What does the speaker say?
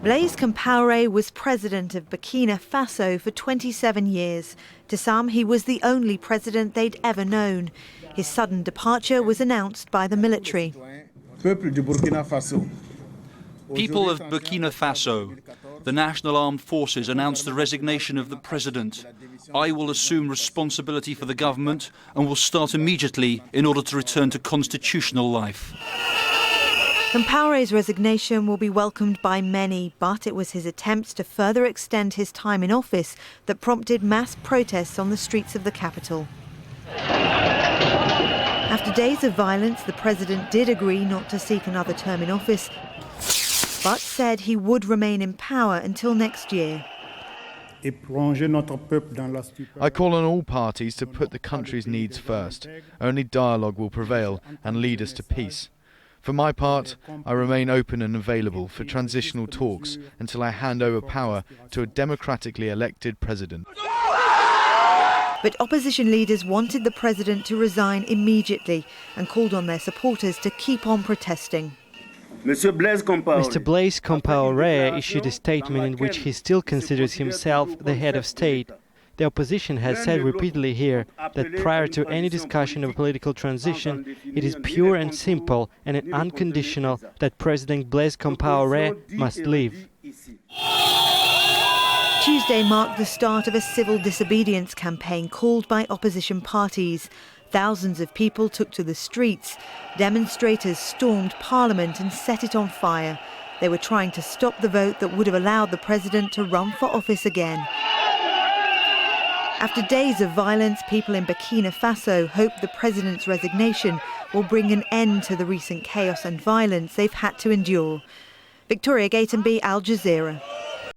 Blaise Compaoré was president of Burkina Faso for 27 years. To some, he was the only president they'd ever known. His sudden departure was announced by the military. People of Burkina Faso, the National Armed Forces announced the resignation of the president. I will assume responsibility for the government and will start immediately in order to return to constitutional life. Compaoré's resignation will be welcomed by many, but it was his attempts to further extend his time in office that prompted mass protests on the streets of the capital. After days of violence, the president did agree not to seek another term in office, but said he would remain in power until next year. I call on all parties to put the country's needs first. Only dialogue will prevail and lead us to peace. For my part, I remain open and available for transitional talks until I hand over power to a democratically elected president. But opposition leaders wanted the president to resign immediately and called on their supporters to keep on protesting. Mr. Blaise Compaoré issued a statement in which he still considers himself the head of state. The opposition has said repeatedly here that prior to any discussion of political transition, it is pure and simple and unconditional that President Blaise Compaoré must leave. Tuesday marked the start of a civil disobedience campaign called by opposition parties. Thousands of people took to the streets. Demonstrators stormed Parliament and set it on fire. They were trying to stop the vote that would have allowed the president to run for office again. After days of violence, people in Burkina Faso hope the president's resignation will bring an end to the recent chaos and violence they've had to endure. Victoria Gatenby, Al Jazeera.